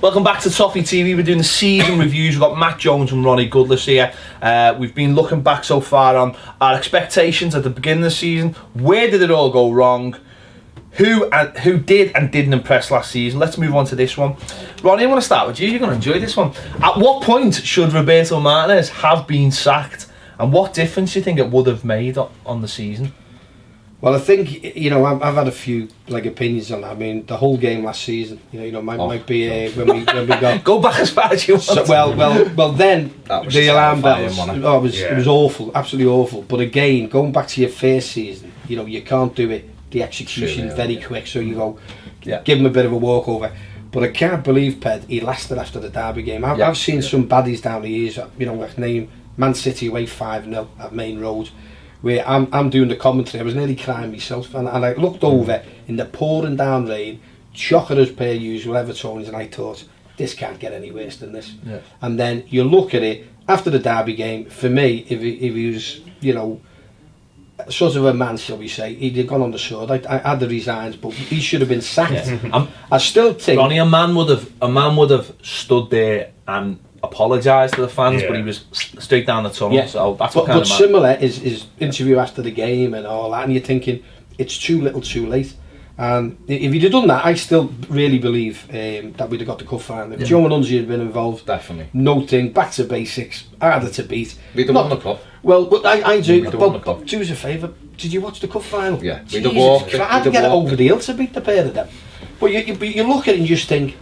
Welcome back to Toffee TV. We're doing the season reviews. We've got Matt Jones and Ronny Goodlass here. We've been looking back so far on our expectations at the beginning of the season. Where did it all go wrong? Who did and didn't impress last season? Let's move on to this one. Ronny, I want to start with you. You're going to enjoy this one. At what point should Roberto Martinez have been sacked? And what difference do you think it would have made on the season? Well, I think, I've had a few opinions on that. I mean, the whole game last season, might be when we got go back as far as you want. So, well, then the alarm bells. It was awful, absolutely awful. But again, going back to your first season, you can't do it. The execution very quick, so you go give him a bit of a walkover. But I can't believe Ped, he lasted after the Derby game. I've seen some baddies down the years. Like name Man City away 5-0 at Main Road. Where I'm doing the commentary, I was nearly crying myself, and I looked over in the pouring down rain, chocker as per usual, Evertonians, and I thought, this can't get any worse than this. Yeah. And then you look at it, after the Derby game, for me, if he was, sort of a man, shall we say, he'd have gone on the sword. I had the resigns, but he should have been sacked. Yeah. I still think... Ronny, a man would have stood there and apologised to the fans, but he was straight down the tunnel. Yeah. So that's what kind of man. But similar is interview after the game and all that, and you're thinking it's too little, too late. And if he'd have done that, I still really believe that we'd have got the cup final. If Joe and Unzi had been involved, definitely. No thing, back to basics, harder to beat. We'd have won the cup. Well, I do. But do us a favour. Did you watch the cup final? Yeah. We'd have walked. I'd get it over the hill to beat the pair of them. But you look at it and just think,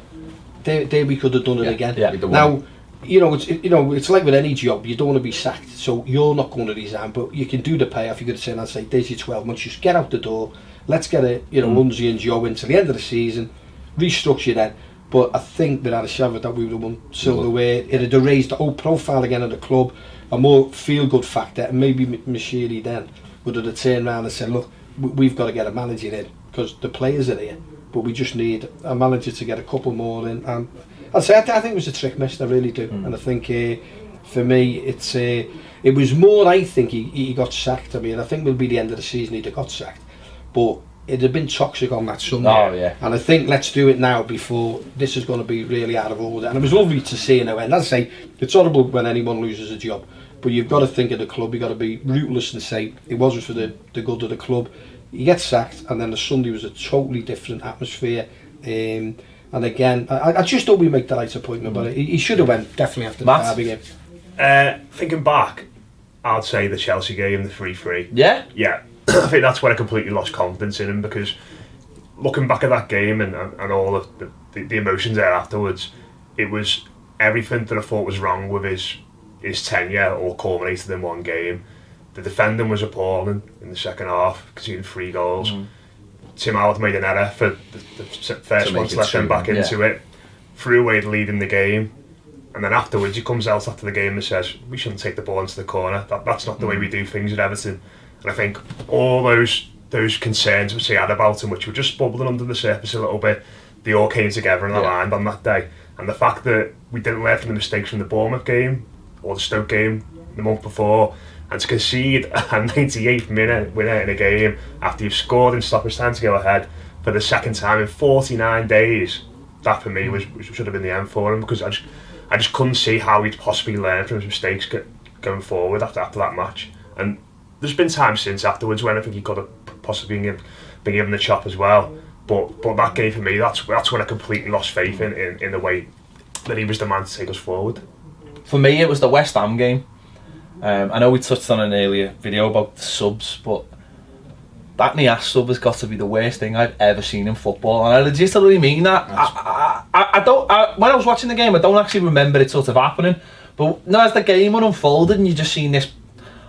there we could have done it again. Yeah. Now. It's like with any job, you don't want to be sacked, so you're not going to resign, but you can do the payoff. You're going to say, and I'd say, there's your 12 months, just get out the door, let's get Unzi and Joe into the end of the season, restructure then. But I think without a shadow that we would have won silverware. It'd have raised the whole profile again of the club, a more feel-good factor, and maybe Mashiri then would have turned around and said, look, we've got to get a manager in, because the players are here, but we just need a manager to get a couple more in. And I'd say I think it was a trick missed, I really do. And I think for me it was more, I think he got sacked. I mean, I think it will be the end of the season he'd have got sacked, but it'd have been toxic on that Sunday. And I think let's do it now before this is going to be really out of order. And it was lovely to see in a way, and as I say, it's horrible when anyone loses a job, but you've got to think of the club, you've got to be ruthless and say it wasn't for the good of the club. He gets sacked, and then the Sunday was a totally different atmosphere. And again, I just hope we make the right appointment, but he should have went definitely after the Derby game. Thinking back, I'd say the Chelsea game, the 3-3. Yeah? Yeah. I think that's when I completely lost confidence in him, because looking back at that game and all of the emotions there afterwards, it was everything that I thought was wrong with his tenure all culminated in one game. The defending was appalling in the second half, conceding 3 goals. Tim Howard made an error for the first one to let them back into it, threw away the lead in the game, and then afterwards he comes out after the game and says we shouldn't take the ball into the corner, that's not the way we do things at Everton. And I think all those concerns which he had about him, which were just bubbling under the surface a little bit, they all came together and aligned on that day. And the fact that we didn't learn from the mistakes from the Bournemouth game or the Stoke game the month before, and to concede a 98th minute winner in a game after you've scored in stoppage time to go ahead for the second time in 49 days, that for me should have been the end for him, because I just couldn't see how he'd possibly learn from his mistakes going forward after that match. And there's been times since afterwards when I think he could have possibly been given the chop as well, but that game for me, that's when I completely lost faith in the way that he was the man to take us forward. For me, it was the West Ham game. I know we touched on an earlier video about the subs, but that Nias sub has got to be the worst thing I've ever seen in football, and I legitimately mean that. I don't. When I was watching the game, I don't actually remember it sort of happening, but as the game unfolded and you just seen this,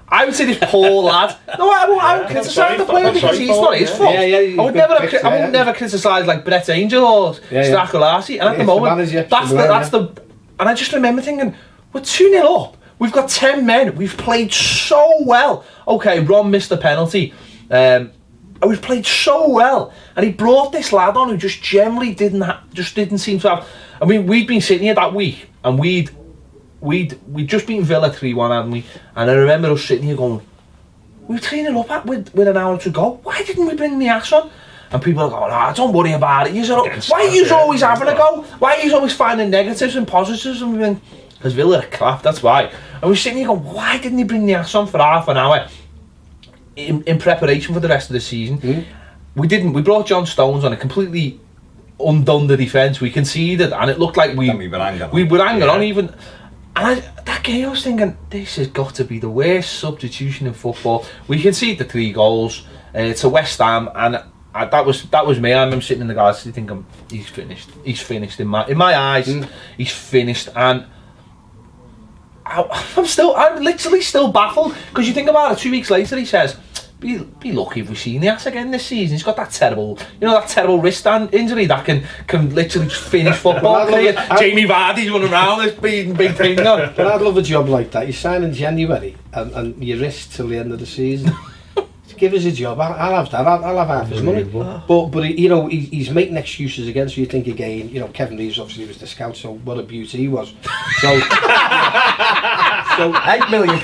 I would say this poor lad. No, I won't criticise the player because he's not his fault. I would never criticise like Brett Angel or Stracolasi. And at the moment, that's the. And I just remember thinking, we're 2-0 up. We've got 10 men. We've played so well. Okay, Ron missed the penalty. We've played so well, and he brought this lad on who just generally didn't seem to have. I mean, we'd been sitting here that week, and we'd just beaten Villa 3-1, hadn't we? And I remember us sitting here going, we were 3-0 up with an hour to go. Why didn't we bring the ass on? And people are going, oh, don't worry about it. Why are you always having a go? Why are you always finding negatives and positives? And we think, because Villa are crap, that's why. And we're sitting here going, why didn't he bring the ass on for half an hour in preparation for the rest of the season? We didn't. We brought John Stones on, a completely undone the defence. We conceded, and it looked like we were hanging on even. And that game, I was thinking, this has got to be the worst substitution in football. We conceded the 3 goals to West Ham, and that was me. I remember sitting in the guys thinking, he's finished. He's finished in my eyes. He's finished, and I'm literally still baffled, because you think about it. 2 weeks later, he says, Be lucky if we see the ass again this season. He's got that terrible wrist injury that can literally finish football. Jamie Vardy's running around this big thing on. But I'd love a job like that. You sign in January and you risk till the end of the season. Give us a job. I'll have that. I'll have half his money. But he's making excuses again. So you think again, Kevin Reeves obviously was the scout, so what a beauty he was. So £8 million.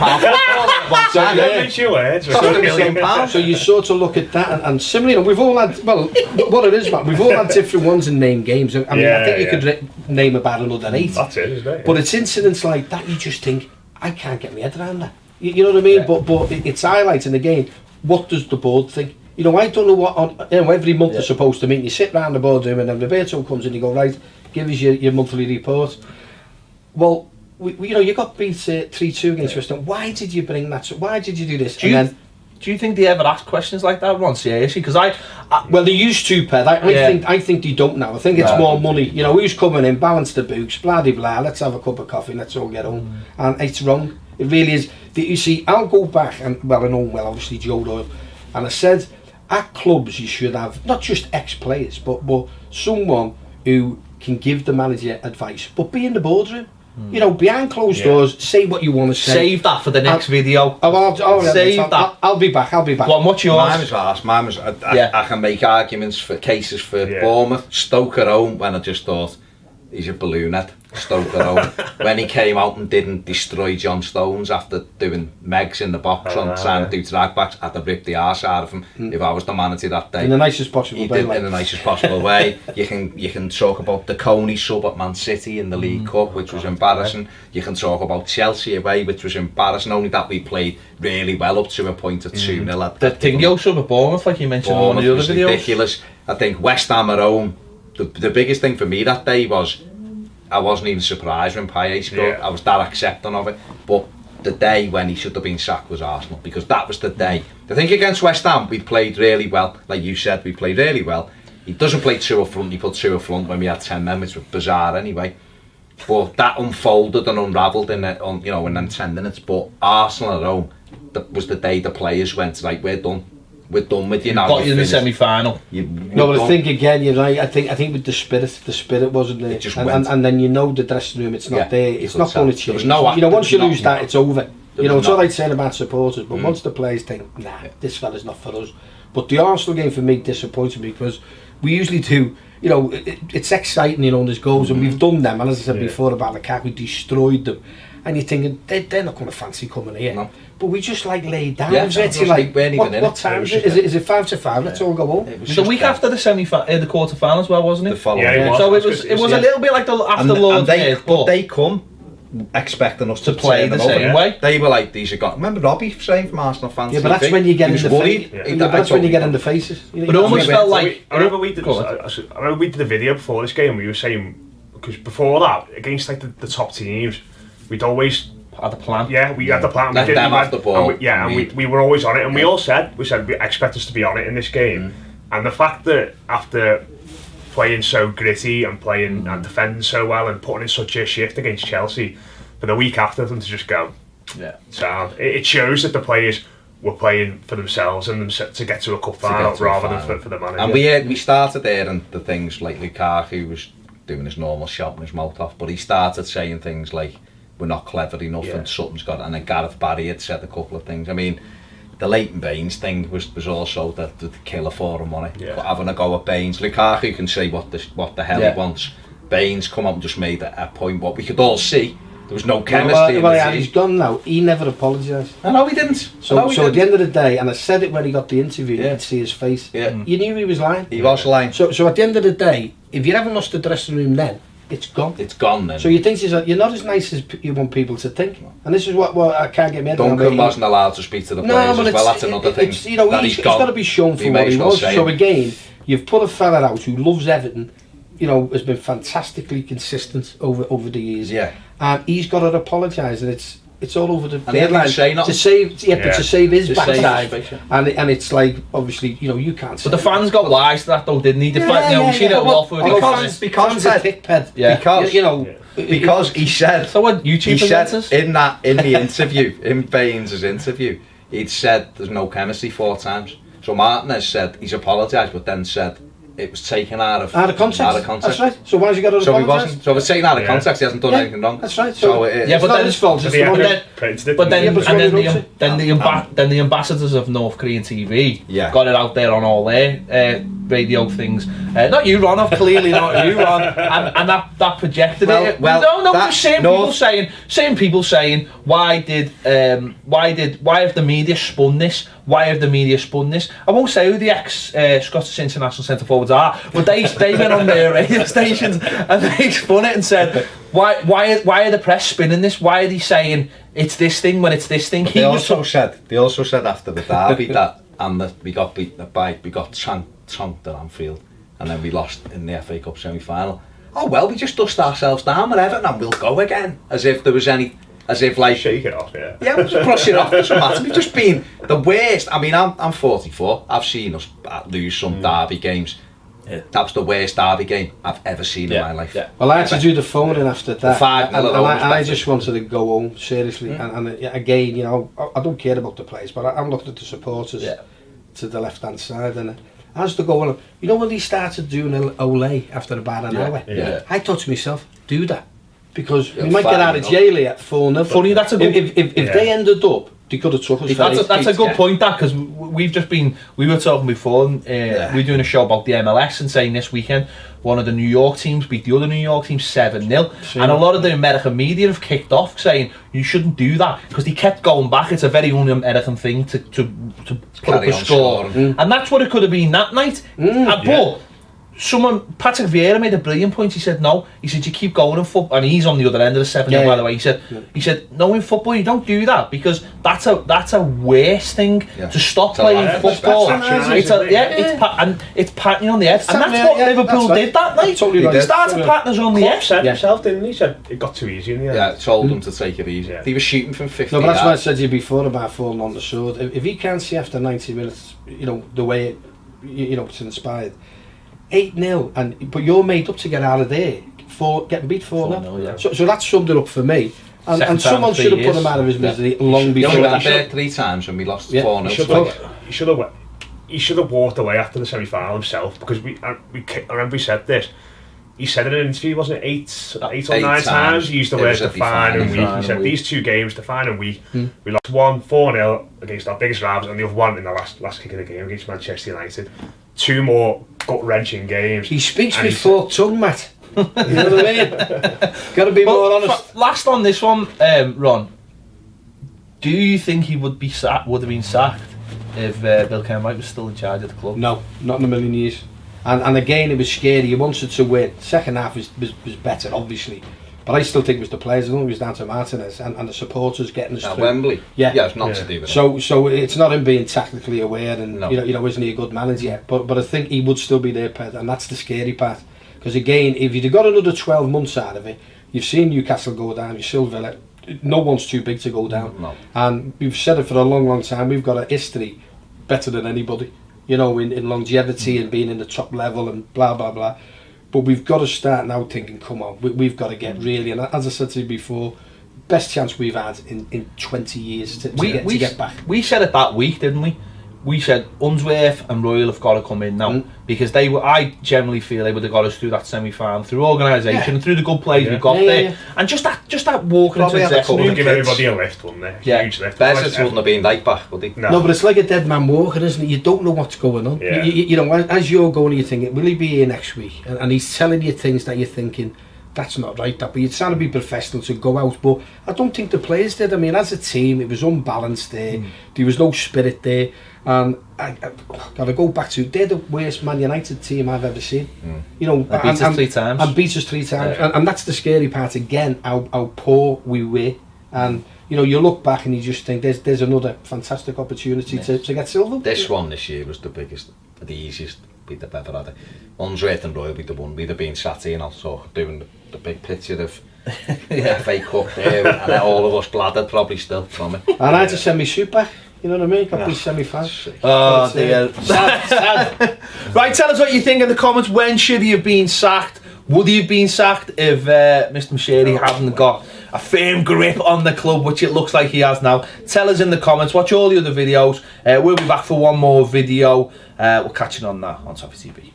So you sort of look at that, and similarly, we've all had, well, what it is, man, we've all had different ones in name games. I mean, I think you could name about another 8. That's it, isn't it? But it's incidents like that, you just think, I can't get my head around that. You know what I mean? Yeah. But it's highlighting again, what does the board think? I don't know what, every month they're supposed to meet, and you sit round the boardroom, and then Roberto comes in, you go, right, give us your monthly report. Well, you got beat 3-2 against West Ham. Why did you bring that? Why did you do this? Do you think they ever ask questions like that, Ron? Seriously? Because well, they used to, Ped. I think they don't now. I think it's more money. Who's coming in, balance the books, blah blah blah. Let's have a cup of coffee. Let's all get home. And it's wrong. It really is. You see, I'll go back and obviously Joe Doyle, and I said at clubs you should have not just ex-players, but someone who can give the manager advice, but be in the boardroom. Behind closed doors, say what you want to say. Save that for the next video. Save that. I'll be back. Well, what's yours? Mine was I can make arguments for cases for Bournemouth, Stoke at home, when I just thought, he's a balloonhead. Stoke at home. When he came out and didn't destroy John Stones after doing megs in the box on trying to do drag backs, I'd have ripped the arse out of him if I was the manager that day. In the nicest possible way. In the nicest possible way. You can talk about the Coney sub at Man City in the League Cup, which was embarrassing. You can talk about Chelsea away, which was embarrassing. Only that we played really well up to a point of 2-0. The Tingo sub at Bournemouth, like you mentioned on the other videos. Ridiculous. I think West Ham at home, the biggest thing for me that day was, I wasn't even surprised when Payet scored. I was that accepting of it. But the day when he should have been sacked was Arsenal, because that was the day. I think against West Ham we played really well. Like you said, we played really well. He doesn't play 2 up front. He put 2 up front when we had 10 men, which was bizarre anyway. But that unfolded and unravelled in them 10 minutes. But Arsenal at home, that was the day the players went, right, we're done. We're done with you now. Got you in the semi-final. But I think again, you're right. I think with the spirit wasn't there. It just and then the dressing room, it's not there. It's not going to change. Once you lose that, it's over. It's all right saying about supporters, but once the players think, nah, this fella's not for us. But the Arsenal game for me disappointed me, because we usually do. It's exciting. There's goals, and we've done them. And as I said before about Lukaku, we destroyed them. And you're thinking they're not going to fancy coming here. No. But we just laid down. What time is it? Is it 5 to 5? Let's all go home. It was the week after the quarter-final as well, wasn't it? The following. So it was a little bit like after Lord's Day. But they come expecting us to play the same way. They were like, these are gone. Remember Robbie saying from Arsenal fans? Yeah, but that's when you get in the faces. That's when you get in the faces. But it almost felt like. I remember we did the video before this game. We were saying, because before that, against like the top teams, we'd always had the plan. Yeah, we had the plan. Let them off the ball. We were always on it, and we all said we expect us to be on it in this game. And the fact that after playing so gritty and playing and defending so well and putting in such a shift against Chelsea, for the week after them to just go, sound. It shows that the players were playing for themselves and to get to a cup final rather than for the manager. And we started there, and the things like Lukaku was doing his normal shouting his mouth off, but he started saying things like, we're not clever enough and something's got, and then Gareth Barry had said a couple of things. I mean, the Leighton Baines thing was also the killer for him, wasn't it? Having a go at Baines. Lukaku can say what the hell he wants. Baines come up and just made a point what we could all see. There was no chemistry. Well, he's gone now. He never apologised. I know he didn't. So at the end of the day, and I said it when he got the interview, you could see his face. Yeah. You knew he was lying. He was lying. So at the end of the day, if you haven't lost the dressing room then, it's gone. It's gone then. So you think you're not as nice as you want people to think. And this is what I can't get my head around. Duncan wasn't allowed to speak to the players as well. That's another thing. You know, he's got to be shown for what he was. So again, you've put a fella out who loves Everton, you know, has been fantastically consistent over the years. Yeah. And he's got to apologise, and it's all over the headlines to save his backside. And it's like, obviously, you know, you can't say. But the fans got wise to that though, didn't he? We've seen it a lot for because a thick ped. Yeah. Because you know, because he said. So what YouTube presenters? In the interview, in Baines' interview, he'd said there's no chemistry 4 times. So Martinez said he's apologised, but then said it was taken out of context. That's right. So why has he got to apologise? So if it's taken out of context, he hasn't done anything wrong. That's right. But then his fault. Then the ambassadors of North Korean TV got it out there on all their radio things. Not you, Ron. Clearly not you, Ron. And that projected it. No. Same people saying why have the media spun this? Why have the media spun this? I won't say who the ex-Scottish international centre forwards are, but they went on their radio stations and they spun it and said, why are the press spinning this? Why are they saying it's this thing when it's this thing? They also said after the derby that we got trunked at Anfield, and then we lost in the FA Cup semi-final. Oh well, we just dust ourselves down with Everton and we'll go again, as if there was any. As if like shake it off, yeah. Yeah, we'll just brush it off. Doesn't matter. We've just been the worst. I mean, I'm 44. I've seen us lose some derby games. Yeah. That was the worst derby game I've ever seen in my life. Yeah. Well, I had to do the phone in after that. I just wanted to go home seriously. And again, you know, I don't care about the players, but I'm looking at the supporters to the left hand side, and as to go on, you know, when they started doing Olay after about an hour, I thought to myself, do that. Because we might get out of jail here at 4-0. Funny, that's a good... If they ended up, they could have took us. That's a good point, that, because we were talking before, we were doing a show about the MLS and saying this weekend, one of the New York teams beat the other New York team 7-0. And a lot of the American media have kicked off saying, you shouldn't do that, because they kept going back. It's a very un-American thing to put up a score. And that's what it could have been that night. But... Patrick Vieira made a brilliant point. He said you keep going in football, and he's on the other end of the 7-0 by the way. He said no, in football you don't do that, because that's a worse thing to stop playing football. It's patting you on the head, and that's what Liverpool did that night. He started patting us on the head. Said himself, didn't he? He said it got too easy in the end. Yeah, told them to take it easy. He was shooting from 50 No, but that's what I said to you before about falling on the sword. If he can't see after 90 minutes, you know, the way it's inspired. 8-0, but you're made up to get out of there. Getting beat 4-0. So that summed it up for me. And someone should have put him out of his misery long before that. He went 3 times when we lost 4-0. He should have walked away after the semi-final himself, because I remember he said this. He said in an interview, wasn't it 8 or 9 times? He used the words define and weak. He said these 2 games, define and weak. We lost 4-0 against our biggest rivals, and the other one in the last kick of the game against Manchester United. 2 more gut-wrenching games. He speaks with forked tongue, Matt. You know what I mean? Got to be more honest. Last on this one, Ron. Do you think he would have been sacked if Bill Cameraman was still in charge of the club? No, not in a million years. And again, it was scary. He wanted to win. Second half was better, obviously. But I still think it was the players. I think it was down to Martinez and the supporters getting us through. Wembley. Yeah, it's not to do with it. So it's not him being tactically aware, and you know, isn't he a good manager? But I think he would still be there, Ped, and that's the scary part. Because again, if you'd got another 12 months out of it, you've seen Newcastle go down, you've seen Villa. No one's too big to go down. No. And we've said it for a long, long time. We've got a history better than anybody. You know, in longevity and being in the top level and blah blah blah. But we've got to start now thinking, come on, we've got to get really, and as I said to you before, best chance we've had in 20 years to get back. We said it that week, didn't we? We said Unsworth and Royal have got to come in now, because I generally feel they would have got us through that semi-final, through organisation, through the good players we got there, and just that walking into the dressing room. Give everybody a lift, wouldn't they? Huge lift. Bezos wouldn't have been like back, would he? No, but it's like a dead man walking, isn't it? You don't know what's going on. You know, as you're going, you're thinking, will he be here next week? And he's telling you things that you're thinking, that's not right. That, but you're trying to be professional to go out. But I don't think the players did. I mean, as a team, it was unbalanced there. There was no spirit there. And I gotta go back to, they're the worst Man United team I've ever seen. You know, They beat us 3 times. And beat us 3 times. And that's the scary part again, how poor we were. And you know, you look back and you just think there's another fantastic opportunity to get silver. This one this year was the biggest, the easiest beat they've ever had. Unsworth and Royal beat the one. We'd have been sat here and also doing the big picture of FA Cup there, and then all of us gladder probably still from it. And I had to send my suit back. You know what I mean? Got these semi-finals. Oh dear. Sad. Right, tell us what you think in the comments. When should he have been sacked? Would he have been sacked if Mr. Mashiri hadn't got a firm grip on the club, which it looks like he has now? Tell us in the comments. Watch all the other videos. We'll be back for one more video. We'll catch you on that on Toffee TV.